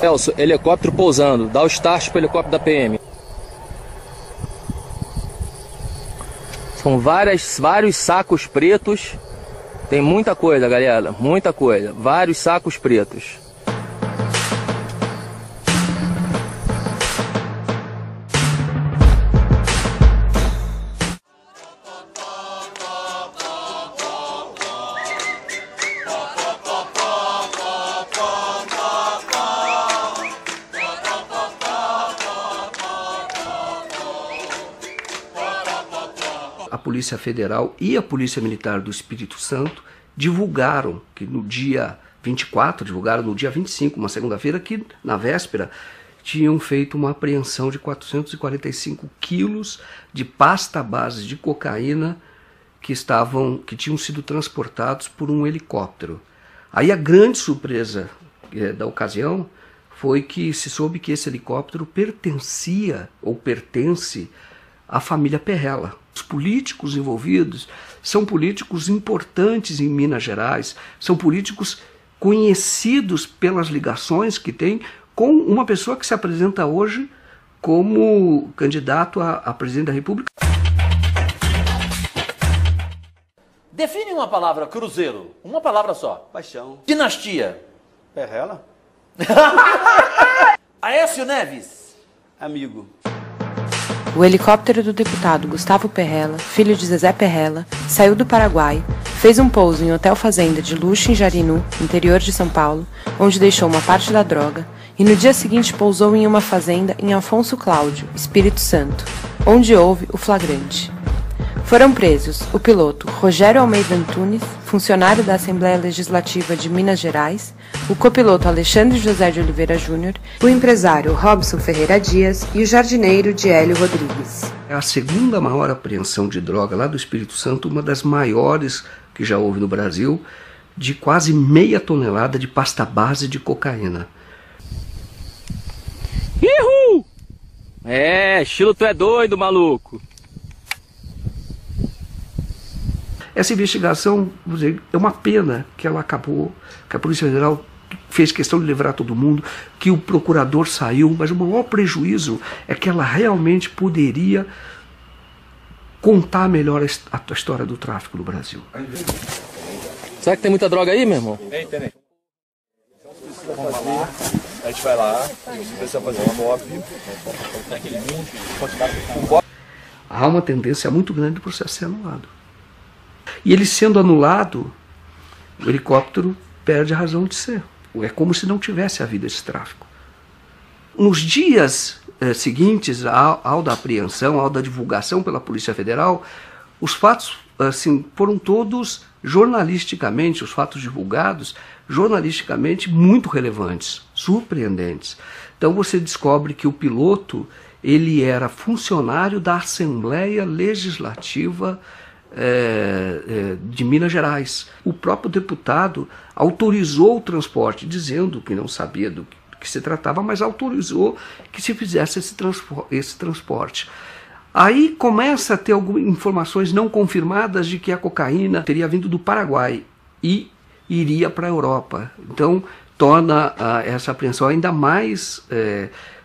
Elcio, helicóptero pousando. Dá o start pro helicóptero da PM. São vários sacos pretos. Tem muita coisa, galera. Muita coisa. Vários sacos pretos. A Polícia Federal e a Polícia Militar do Espírito Santo divulgaram que no dia 24, divulgaram no dia 25, uma segunda-feira, que na véspera tinham feito uma apreensão de 445 quilos de pasta base de cocaína que tinham sido transportados por um helicóptero. Aí a grande surpresa da ocasião foi que se soube que esse helicóptero pertencia ou pertence à família Perrella. Os políticos envolvidos são políticos importantes em Minas Gerais, são políticos conhecidos pelas ligações que têm com uma pessoa que se apresenta hoje como candidato a presidente da República. Define uma palavra, cruzeiro. Uma palavra só. Paixão. Dinastia. Perrella? Aécio Neves. Amigo. O helicóptero do deputado Gustavo Perrella, filho de Zezé Perrella, saiu do Paraguai, fez um pouso em hotel fazenda de luxo em Jarinu, interior de São Paulo, onde deixou uma parte da droga, e no dia seguinte pousou em uma fazenda em Afonso Cláudio, Espírito Santo, onde houve o flagrante. Foram presos o piloto Rogério Almeida Antunes, funcionário da Assembleia Legislativa de Minas Gerais, o copiloto Alexandre José de Oliveira Júnior, o empresário Robson Ferreira Dias e o jardineiro Diélio Rodrigues. É a segunda maior apreensão de droga lá do Espírito Santo, uma das maiores que já houve no Brasil, de quase meia tonelada de pasta base de cocaína. Ihu! É, estilo tu é doido, maluco. Essa investigação, vou dizer, é uma pena que ela acabou, que a Polícia Federal fez questão de livrar todo mundo, que o procurador saiu, mas o maior prejuízo é que ela realmente poderia contar melhor a história do tráfico no Brasil. Será que tem muita droga aí, meu irmão? Tem. Vamos lá, a gente vai lá, você precisa fazer uma cópia. Há uma tendência muito grande do processo ser anulado. E ele sendo anulado, o helicóptero perde a razão de ser. É como se não tivesse havido esse tráfico. Nos dias seguintes ao da apreensão, ao da divulgação pela Polícia Federal, os fatos foram todos jornalisticamente, os fatos divulgados, jornalisticamente muito relevantes, surpreendentes. Então você descobre que o piloto ele era funcionário da Assembleia Legislativa de Minas Gerais. O próprio deputado autorizou o transporte, dizendo que não sabia do que se tratava, mas autorizou que se fizesse esse transporte. Aí começa a ter algumas informações não confirmadas de que a cocaína teria vindo do Paraguai e iria para a Europa. Então torna essa apreensão ainda mais,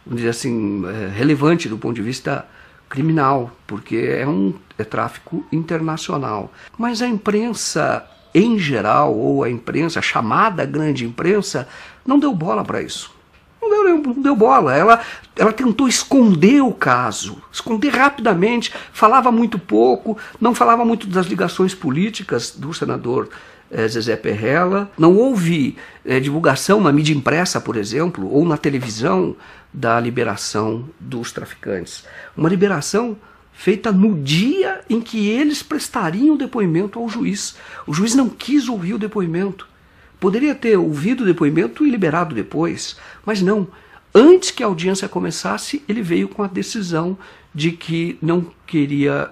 vamos dizer assim, relevante do ponto de vista criminal, porque é tráfico internacional. Mas a imprensa em geral, ou a imprensa, a chamada grande imprensa, não deu bola para isso. Não deu bola. Ela tentou esconder o caso, esconder rapidamente, falava muito pouco, não falava muito das ligações políticas do senador Zezé Perrella. Não houve divulgação na mídia impressa, por exemplo, ou na televisão da liberação dos traficantes. Uma liberação feita no dia em que eles prestariam o depoimento ao juiz. O juiz não quis ouvir o depoimento. Poderia ter ouvido o depoimento e liberado depois, mas não. Antes que a audiência começasse, ele veio com a decisão de que não iria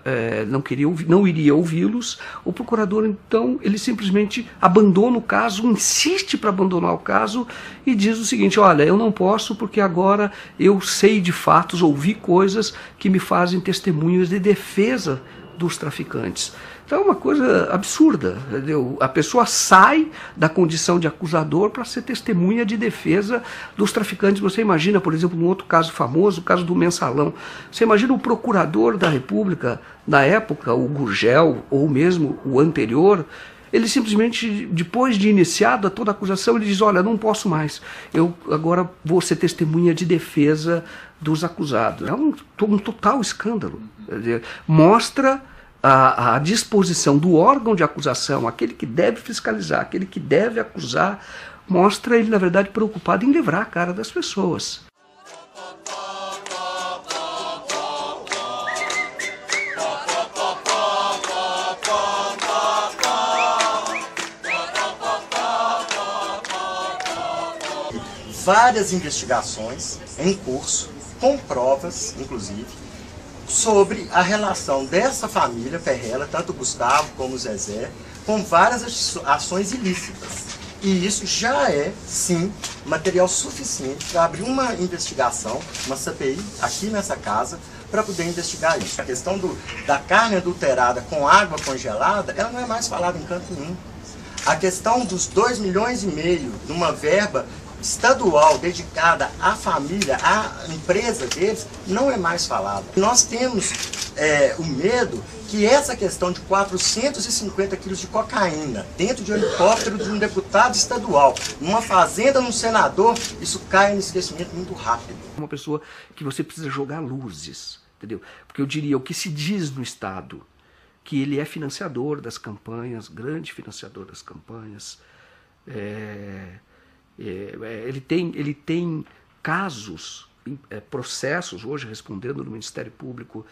ouvi-los. O procurador, então, ele simplesmente abandona o caso, insiste para abandonar o caso e diz o seguinte: olha, eu não posso porque agora eu sei de fatos, ouvi coisas que me fazem testemunhas de defesa dos traficantes. Então é uma coisa absurda, entendeu? A pessoa sai da condição de acusador para ser testemunha de defesa dos traficantes. Você imagina, por exemplo, um outro caso famoso, o caso do Mensalão. Você imagina o procurador da República, na época, o Gurgel, ou mesmo o anterior, ele simplesmente, depois de iniciada toda a acusação, ele diz, olha, não posso mais, eu agora vou ser testemunha de defesa dos acusados. É um total escândalo. Mostra a disposição do órgão de acusação, aquele que deve fiscalizar, aquele que deve acusar, mostra ele, na verdade, preocupado em livrar a cara das pessoas. Várias investigações em curso, com provas, inclusive, sobre a relação dessa família Perrella, tanto o Gustavo como o Zezé, com várias ações ilícitas. E isso já é, sim, material suficiente para abrir uma investigação, uma CPI, aqui nessa casa, para poder investigar isso. A questão da carne adulterada com água congelada, ela não é mais falada em canto nenhum. A questão dos 2,5 milhões numa verba estadual dedicada à família, à empresa deles, não é mais falada. Nós temos o medo que essa questão de 450 quilos de cocaína dentro de um helicóptero de um deputado estadual, numa fazenda, num senador, isso cai no esquecimento muito rápido. Uma pessoa que você precisa jogar luzes, entendeu? Porque eu diria, o que se diz no Estado, que ele é financiador das campanhas, grande financiador das campanhas, ele tem casos, processos hoje respondendo no Ministério Público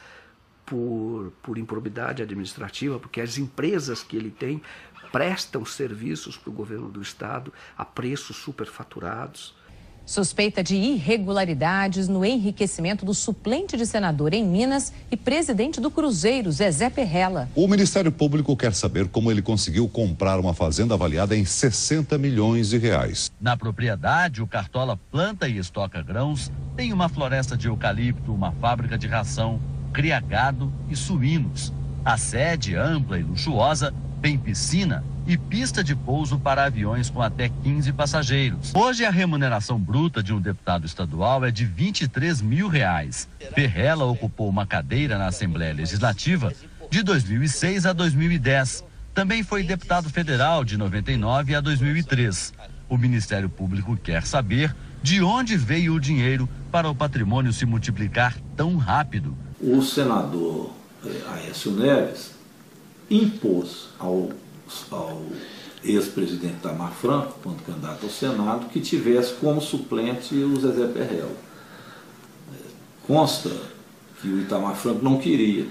por improbidade administrativa, porque as empresas que ele tem prestam serviços para o governo do Estado a preços superfaturados. Suspeita de irregularidades no enriquecimento do suplente de senador em Minas e presidente do Cruzeiro, Zezé Perrella. O Ministério Público quer saber como ele conseguiu comprar uma fazenda avaliada em 60 milhões de reais. Na propriedade, o Cartola planta e estoca grãos, tem uma floresta de eucalipto, uma fábrica de ração, cria gado e suínos. A sede, ampla e luxuosa, tem piscina e pista de pouso para aviões com até 15 passageiros. Hoje a remuneração bruta de um deputado estadual é de R$ 23 mil. Perrella ocupou uma cadeira na Assembleia Legislativa de 2006 a 2010. Também foi deputado federal de 99 a 2003. O Ministério Público quer saber de onde veio o dinheiro para o patrimônio se multiplicar tão rápido. O senador Aécio Neves impôs ao ex-presidente Itamar Franco, quando candidato ao Senado, que tivesse como suplente o Zezé Perrella. Consta que o Itamar Franco não queria,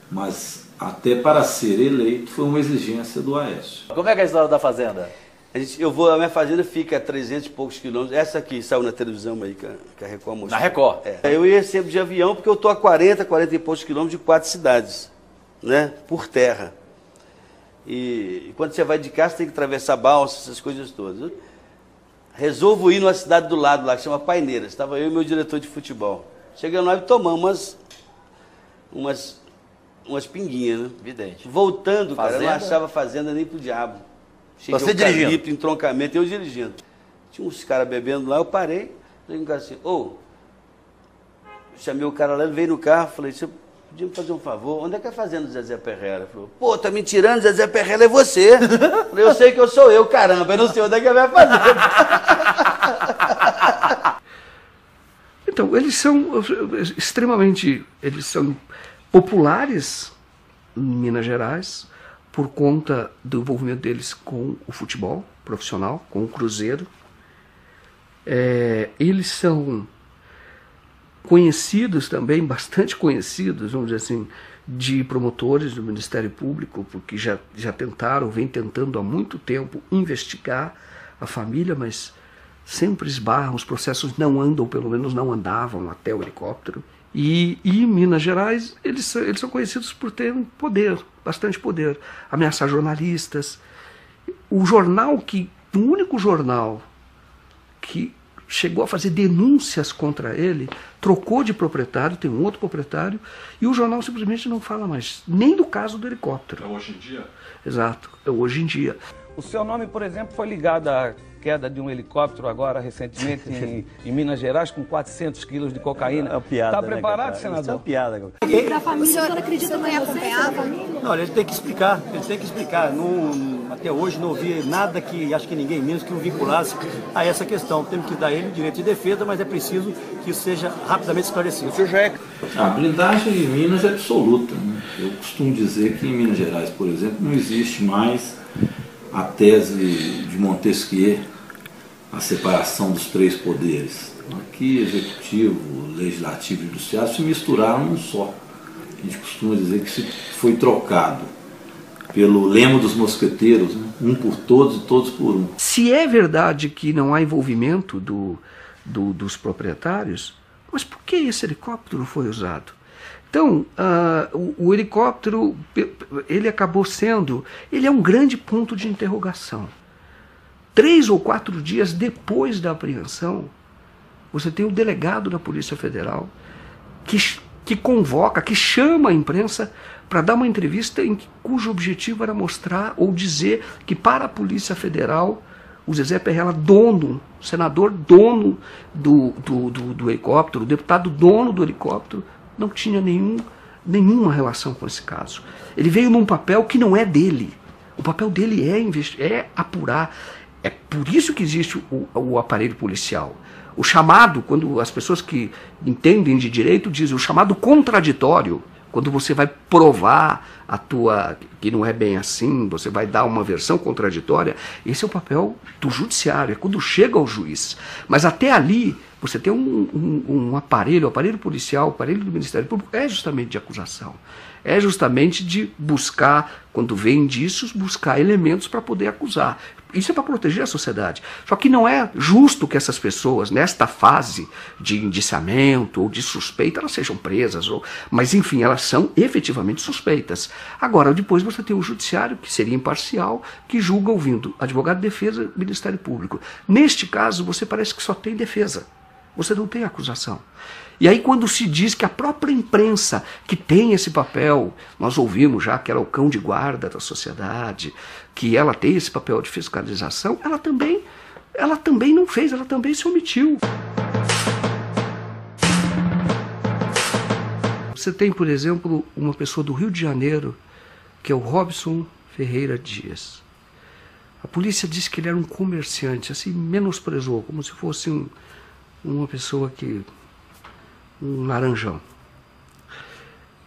mas até para ser eleito foi uma exigência do Aécio. Como é que é a história da fazenda? A minha fazenda fica a 300 e poucos quilômetros. Essa aqui saiu na televisão aí, que a Record mostrou. Na Record? Eu ia sempre de avião, porque eu estou a 40 e poucos quilômetros de 4 cidades, né? Por terra. E quando você vai de carro, você tem que atravessar balsa, essas coisas todas. Resolvo ir numa cidade do lado lá, que chama Paineiras. Estava eu e meu diretor de futebol. Chegando lá e tomamos umas pinguinhas, né? Evidente. Voltando, fazenda? Cara, eu não achava fazenda nem pro diabo. Cheio Você de eucalipto, dirigindo? entroncamento, eu dirigindo. Tinha uns caras bebendo lá, eu parei, falei com o cara assim, chamei o cara lá, ele veio no carro, falei, você podia me fazer um favor, onde é que é a fazenda do Zezé Perrella? Ele falou, pô, tá me tirando, Zezé Perrella é você. Falei, eu sei que eu sou eu, caramba, eu não sei onde é que é a minha fazenda. Então, eles são populares em Minas Gerais, por conta do envolvimento deles com o futebol profissional, com o Cruzeiro. Eles são conhecidos também, bastante conhecidos, vamos dizer assim, de promotores do Ministério Público, porque já vem tentando há muito tempo investigar a família, mas sempre esbarram, os processos não andam, pelo menos não andavam até o helicóptero. E em Minas Gerais, eles são conhecidos por terem poder, bastante poder, ameaçar jornalistas. O único jornal que chegou a fazer denúncias contra ele, trocou de proprietário, tem um outro proprietário, e o jornal simplesmente não fala mais, nem do caso do helicóptero. É hoje em dia? Exato, é hoje em dia. O seu nome, por exemplo, foi ligado à queda de um helicóptero agora, recentemente, em Minas Gerais, com 400 quilos de cocaína. É uma piada, está preparado, senador? Isso é uma piada. O senhor acredita que acompanhar a família? Não, ele tem que explicar, até hoje não ouvi nada que, acho que ninguém menos que o vinculasse a essa questão. Temos que dar ele o direito de defesa, mas é preciso que isso seja rapidamente esclarecido. O senhor já é... A blindagem em Minas é absoluta, né? Eu costumo dizer que em Minas Gerais, por exemplo, não existe mais a tese de Montesquieu, a separação dos três poderes. Aqui, executivo, legislativo e judiciário se misturaram num só. A gente costuma dizer que se foi trocado pelo lema dos mosqueteiros, né? Um por todos e todos por um. Se é verdade que não há envolvimento dos proprietários, mas por que esse helicóptero foi usado? Então, o helicóptero, ele acabou sendo, ele é um grande ponto de interrogação. 3 ou 4 dias depois da apreensão, você tem o delegado da Polícia Federal que convoca, que chama a imprensa para dar uma entrevista cujo objetivo era mostrar ou dizer que para a Polícia Federal, o Zezé Perrella, senador dono do helicóptero, o deputado dono do helicóptero, não tinha nenhuma relação com esse caso. Ele veio num papel que não é dele. O papel dele é apurar. É por isso que existe o aparelho policial. O chamado, quando as pessoas que entendem de direito dizem, o chamado contraditório, quando você vai provar que não é bem assim, você vai dar uma versão contraditória, esse é o papel do judiciário, é quando chega ao juiz. Mas até ali, você tem um aparelho, o aparelho policial, o aparelho do Ministério Público, é justamente de acusação. É justamente de buscar, quando vem indícios, buscar elementos para poder acusar. Isso é para proteger a sociedade. Só que não é justo que essas pessoas, nesta fase de indiciamento ou de suspeita, elas sejam presas. Mas, enfim, elas são efetivamente suspeitas. Agora, depois você tem o judiciário, que seria imparcial, que julga ouvindo advogado de defesa e Ministério Público. Neste caso, você parece que só tem defesa. Você não tem acusação. E aí quando se diz que a própria imprensa, que tem esse papel, nós ouvimos já que ela é o cão de guarda da sociedade, que ela tem esse papel de fiscalização, ela também não fez, ela também se omitiu. Você tem, por exemplo, uma pessoa do Rio de Janeiro, que é o Robson Ferreira Dias. A polícia disse que ele era um comerciante, assim, menosprezou, como se fosse uma pessoa um laranjão.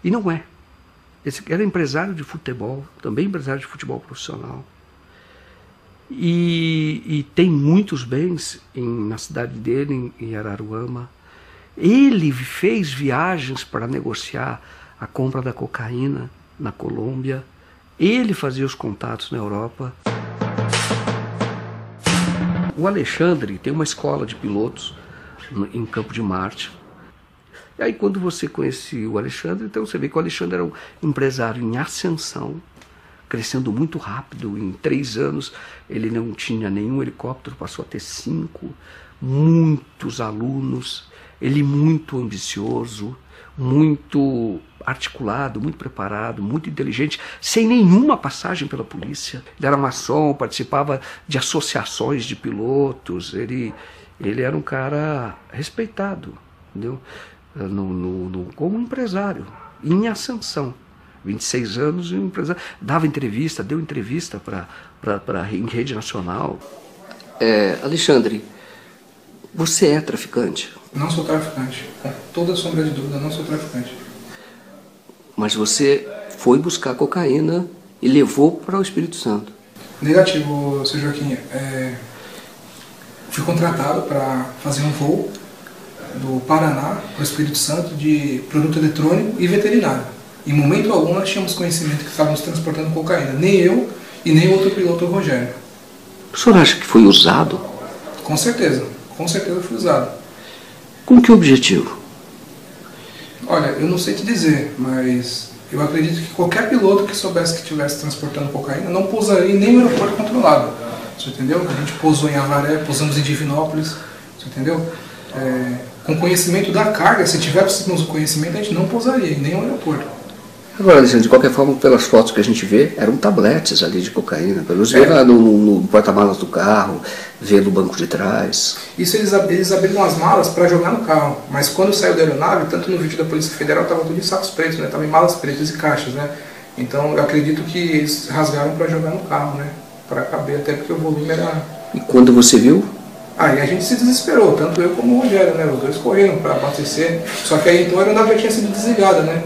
E não é. Esse era empresário de futebol, também empresário de futebol profissional. E tem muitos bens na cidade dele, em Araruama. Ele fez viagens para negociar a compra da cocaína na Colômbia. Ele fazia os contatos na Europa. O Alexandre tem uma escola de pilotos em Campo de Marte. E aí quando você conhecia o Alexandre, então você vê que o Alexandre era um empresário em ascensão, crescendo muito rápido. Em 3 anos ele não tinha nenhum helicóptero, passou a ter 5, muitos alunos, ele muito ambicioso, muito articulado, muito preparado, muito inteligente, sem nenhuma passagem pela polícia. Ele era maçom, participava de associações de pilotos, ele era um cara respeitado, entendeu? Como empresário, em ascensão. 26 anos, um empresário. Deu entrevista em rede nacional. Alexandre, você é traficante? Não sou traficante. Com toda sombra de dúvida, não sou traficante. Mas você foi buscar cocaína e levou para o Espírito Santo? Negativo, seu Joaquim. Fui contratado para fazer um voo do Paraná para o Espírito Santo de produto eletrônico e veterinário. Em momento algum nós tínhamos conhecimento que estávamos transportando cocaína. Nem eu e nem outro piloto, o Rogério. O senhor acha que foi usado? Com certeza foi usado. Com que objetivo? Olha, eu não sei te dizer, mas eu acredito que qualquer piloto que soubesse que estivesse transportando cocaína não pousaria em nenhum aeroporto controlado. Você entendeu? A gente pousou em Avaré, pousamos em Divinópolis. Você você entendeu? Com conhecimento da carga, se tivéssemos o conhecimento, a gente não pousaria em nenhum aeroporto. Agora, Alexandre, de qualquer forma, pelas fotos que a gente vê, eram tabletes ali de cocaína. Pelos vê lá no porta-malas do carro, vê no banco de trás. Isso eles abriram as malas para jogar no carro. Mas quando saiu da aeronave, tanto no vídeo da Polícia Federal, estava tudo em sacos pretos, né? Estava em malas pretas e caixas, né? Então eu acredito que eles rasgaram para jogar no carro, né? Para caber, até porque o volume era... E quando você viu? Aí a gente se desesperou, tanto eu como o Rogério, né? Os dois correram para abastecer. Só que aí então a aeronave já tinha sido desligada, né?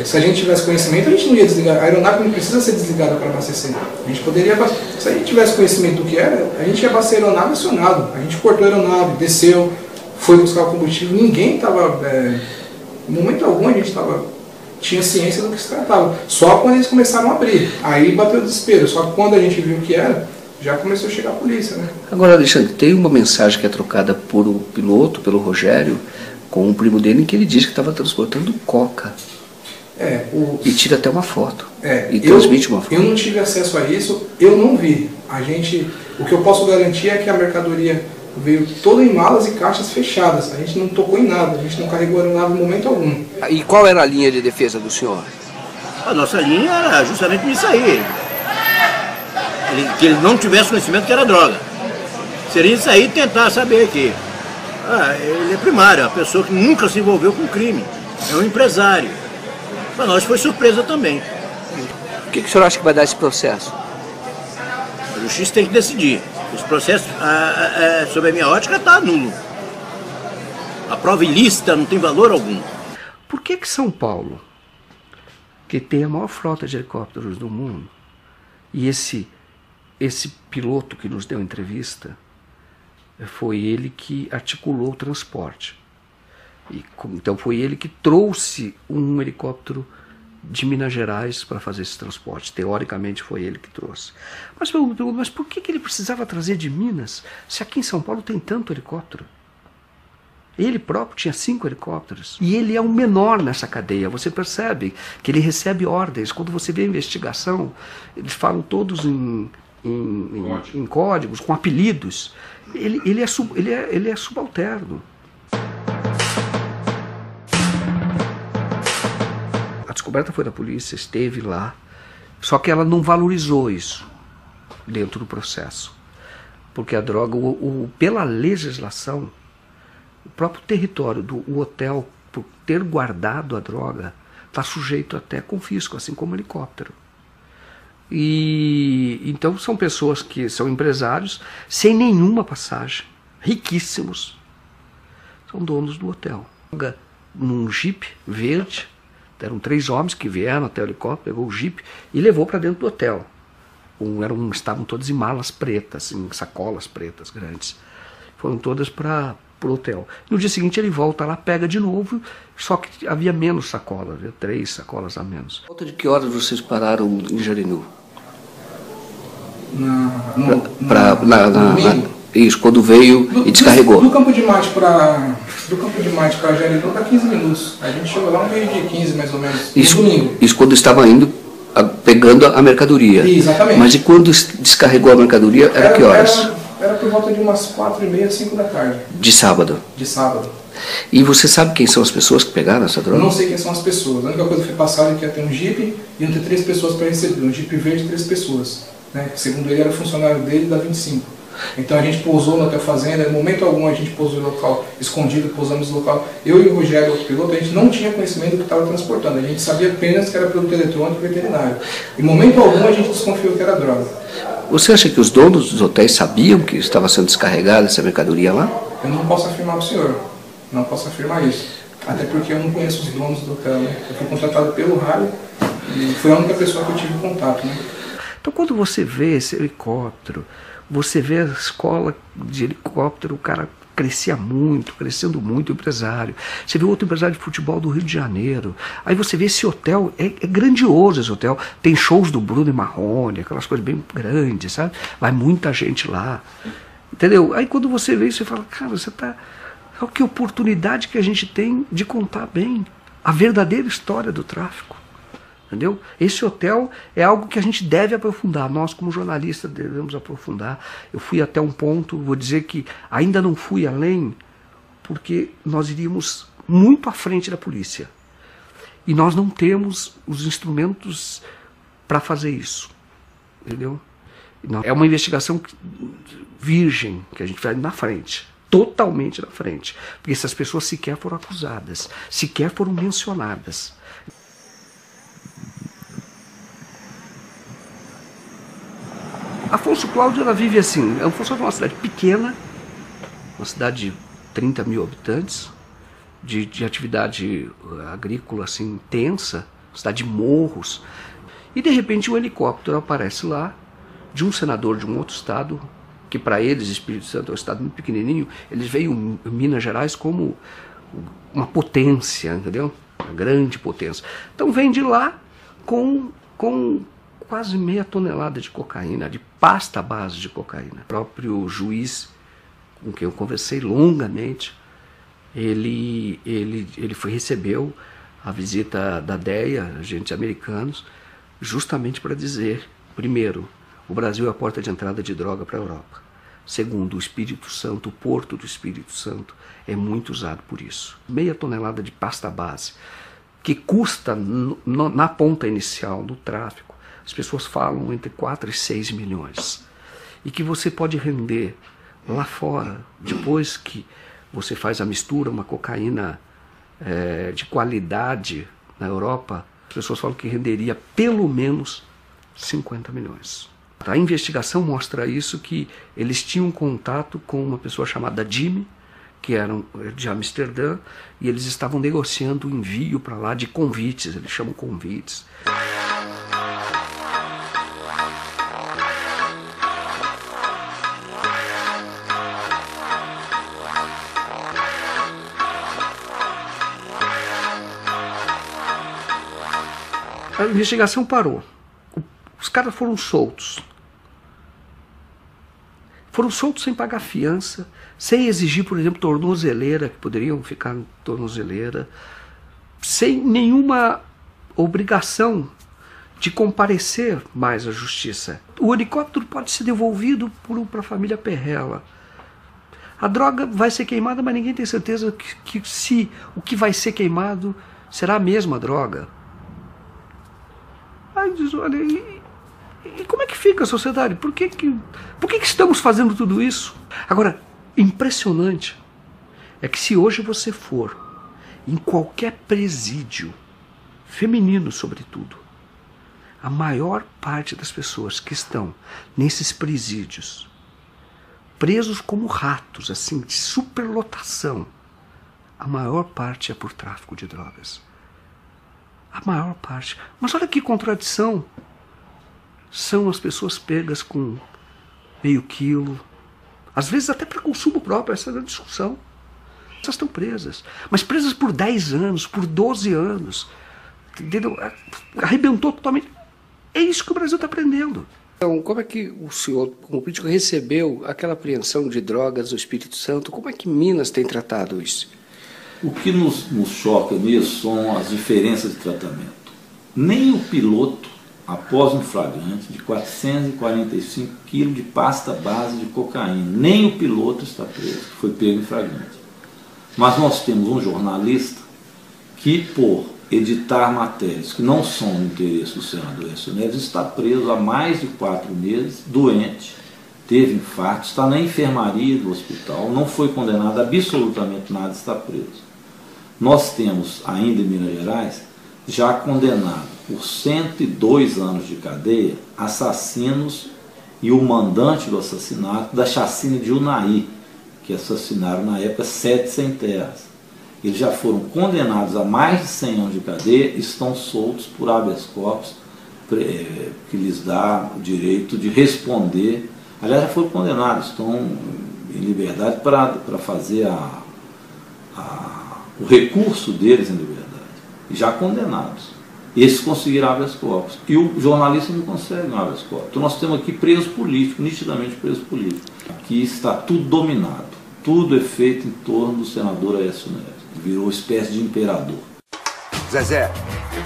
Se a gente tivesse conhecimento, a gente não ia desligar. A aeronave não precisa ser desligada para abastecer. A gente poderia abastecer. Se a gente tivesse conhecimento do que era, a gente ia abastecer a aeronave acionado. A gente cortou a aeronave, desceu, foi buscar o combustível. Ninguém estava... em momento algum a gente tinha ciência do que se tratava. Só quando eles começaram a abrir. Aí bateu o desespero. Só que quando a gente viu o que era, já começou a chegar a polícia, né? Agora, Alexandre, tem uma mensagem que é trocada por o piloto, pelo Rogério, com o primo dele, em que ele diz que estava transportando coca. E tira até uma foto. E transmite uma foto. Eu não tive acesso a isso, eu não vi. O que eu posso garantir é que a mercadoria veio toda em malas e caixas fechadas. A gente não tocou em nada, a gente não carregou a aeronave em momento algum. E qual era a linha de defesa do senhor? A nossa linha era justamente nisso aí. Que ele não tivesse conhecimento que era droga. Seria isso aí tentar saber que ele é primário, a pessoa que nunca se envolveu com crime. É um empresário. Para nós foi surpresa também. O que o senhor acha que vai dar esse processo? A justiça tem que decidir. Esse processo, sob a minha ótica, está nulo. A prova ilícita não tem valor algum. Por que São Paulo, que tem a maior frota de helicópteros do mundo, e esse piloto que nos deu entrevista, foi ele que articulou o transporte. Então foi ele que trouxe um helicóptero de Minas Gerais para fazer esse transporte. Teoricamente foi ele que trouxe. Mas por que ele precisava trazer de Minas, se aqui em São Paulo tem tanto helicóptero? Ele próprio tinha 5 helicópteros. E ele é o menor nessa cadeia. Você percebe que ele recebe ordens. Quando você vê a investigação, eles falam todos em códigos, com apelidos. Ele é subalterno. A descoberta foi da polícia, esteve lá, só que ela não valorizou isso dentro do processo. Porque a droga, pela legislação, o próprio território do hotel, por ter guardado a droga, está sujeito até a confisco, assim como o helicóptero. E então são pessoas que são empresários sem nenhuma passagem, riquíssimos, são donos do hotel. Num Jeep verde, eram 3 homens que vieram até o helicóptero, pegou o Jeep e levou para dentro do hotel. Estavam todos em malas pretas, em sacolas pretas grandes. Foram todas para o hotel. No dia seguinte ele volta lá, pega de novo, só que havia menos sacolas, havia 3 sacolas a menos. Volta de que horas vocês pararam em Jarinu? Isso, quando veio e descarregou. Do Campo de Marte para Jarinu dá 15 minutos. A gente chegou lá um meio de 15 mais ou menos. Isso quando estava indo, pegando a mercadoria. Exatamente. Mas e quando descarregou a mercadoria, era que horas? Era por volta de umas 4h30, 5 da tarde. De sábado? De sábado. E você sabe quem são as pessoas que pegaram essa droga? Eu não sei quem são as pessoas. A única coisa que foi passada é que ia ter um Jeep e iam ter 3 pessoas para receber. Um Jeep verde e 3 pessoas. Né? Segundo ele, era funcionário dele da 25. Então a gente pousou no Hotel Fazenda, em momento algum a gente pousou no local escondido, pousamos no local. Eu e o Rogério, o piloto, a gente não tinha conhecimento do que estava transportando. A gente sabia apenas que era produto eletrônico e veterinário. Em momento algum a gente desconfiou que era droga. Você acha que os donos dos hotéis sabiam que estava sendo descarregada essa mercadoria lá? Eu não posso afirmar para o senhor. Não posso afirmar isso. Até porque eu não conheço os donos do hotel. Né? Eu fui contratado pelo rádio e foi a única pessoa que eu tive contato. Né? Então quando você vê esse helicóptero, você vê a escola de helicóptero, o cara crescendo muito, o empresário. Você vê outro empresário de futebol do Rio de Janeiro. Aí você vê esse hotel, é grandioso esse hotel. Tem shows do Bruno e Marrone, aquelas coisas bem grandes, sabe? Vai muita gente lá. Entendeu? Aí quando você vê isso, você fala, cara, você tá... Olha que oportunidade que a gente tem de contar bem a verdadeira história do tráfico. Entendeu? Esse hotel é algo que a gente deve aprofundar, nós como jornalistas devemos aprofundar. Eu fui até um ponto, vou dizer que ainda não fui além, porque nós iríamos muito à frente da polícia. E nós não temos os instrumentos para fazer isso. Entendeu? É uma investigação virgem que a gente vai na frente, totalmente na frente. Porque essas pessoas sequer foram acusadas, sequer foram mencionadas. Afonso Cláudio, ela vive assim. Afonso é uma cidade pequena, uma cidade de 30 mil habitantes, de atividade agrícola assim, intensa, cidade de morros. E de repente um helicóptero aparece lá, de um senador de um outro estado, que para eles, Espírito Santo é um estado muito pequenininho, eles veem Minas Gerais como uma potência, entendeu? Uma grande potência. Então vem de lá com quase meia tonelada de cocaína, de pasta base de cocaína. O próprio juiz, com quem eu conversei longamente, ele recebeu a visita da DEA, agentes americanos, justamente para dizer, primeiro, o Brasil é a porta de entrada de droga para a Europa. Segundo, o Espírito Santo, o porto do Espírito Santo, é muito usado por isso. Meia tonelada de pasta base, que custa, na ponta inicial do tráfico, as pessoas falam entre 4 e 6 milhões. E que você pode render lá fora, depois que você faz a mistura, uma cocaína de qualidade na Europa, as pessoas falam que renderia pelo menos 50 milhões. A investigação mostra isso, que eles tinham contato com uma pessoa chamada Jimmy, que era de Amsterdã, e eles estavam negociando o envio para lá de convites, eles chamam convites. A investigação parou. Os caras foram soltos. Foram soltos sem pagar fiança, sem exigir, por exemplo, tornozeleira, que poderiam ficar em tornozeleira, sem nenhuma obrigação de comparecer mais à justiça. O helicóptero pode ser devolvido para a família Perrella. A droga vai ser queimada, mas ninguém tem certeza que se o que vai ser queimado será a mesma droga. Aí diz, olha, e como é que fica a sociedade? Por que estamos fazendo tudo isso? Agora, impressionante é que se hoje você for em qualquer presídio, feminino sobretudo, a maior parte das pessoas que estão nesses presídios, presos como ratos, assim, de superlotação, a maior parte é por tráfico de drogas. A maior parte. Mas olha que contradição. São as pessoas pegas com meio quilo, às vezes até para consumo próprio, essa é a discussão. Essas estão presas, mas presas por 10 anos, por 12 anos. Entendeu? Arrebentou totalmente. É isso que o Brasil está aprendendo. Então, como é que o senhor, como político, recebeu aquela apreensão de drogas do Espírito Santo? Como é que Minas tem tratado isso? O que nos choca nisso são as diferenças de tratamento. Nem o piloto, após um flagrante de 445 quilos de pasta base de cocaína, nem o piloto está preso, que foi pego em flagrante. Mas nós temos um jornalista que, por editar matérias que não são do interesse do senador Aécio Neves, está preso há mais de 4 meses, doente, teve infarto, está na enfermaria do hospital, não foi condenado a absolutamente nada, está preso. Nós temos, ainda em Minas Gerais, já condenado por 102 anos de cadeia assassinos e o mandante do assassinato da chacina de Unai, que assassinaram na época 7 sem-terras. Eles já foram condenados a mais de 100 anos de cadeia e estão soltos por habeas corpus, que lhes dá o direito de responder. Aliás, já foram condenados, estão em liberdade para fazer o recurso deles em liberdade, já condenados. Esses conseguiram habeas corpus. E o jornalista não consegue um habeas corpus. Então nós temos aqui preso político, nitidamente preso político. Aqui está tudo dominado. Tudo é feito em torno do senador Aécio Neves. Virou uma espécie de imperador. Zezé,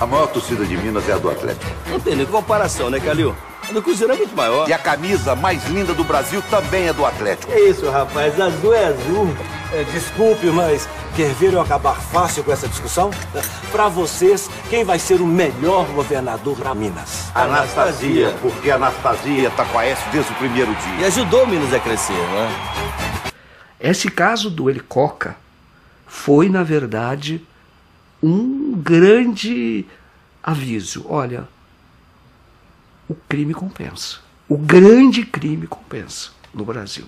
a maior torcida de Minas é a do Atlético. Não tem nem comparação, né, Calil? A do Cruzeiro é muito maior. E a camisa mais linda do Brasil também é do Atlético. É isso, rapaz. Azul é azul. Desculpe, mas quer ver eu acabar fácil com essa discussão? Para vocês, quem vai ser o melhor governador para Minas? Anastasia, porque a Anastasia tá com a S desde o primeiro dia. E ajudou Minas a crescer, né? Esse caso do Helicoca foi, na verdade, um grande aviso. Olha, o crime compensa. O grande crime compensa no Brasil.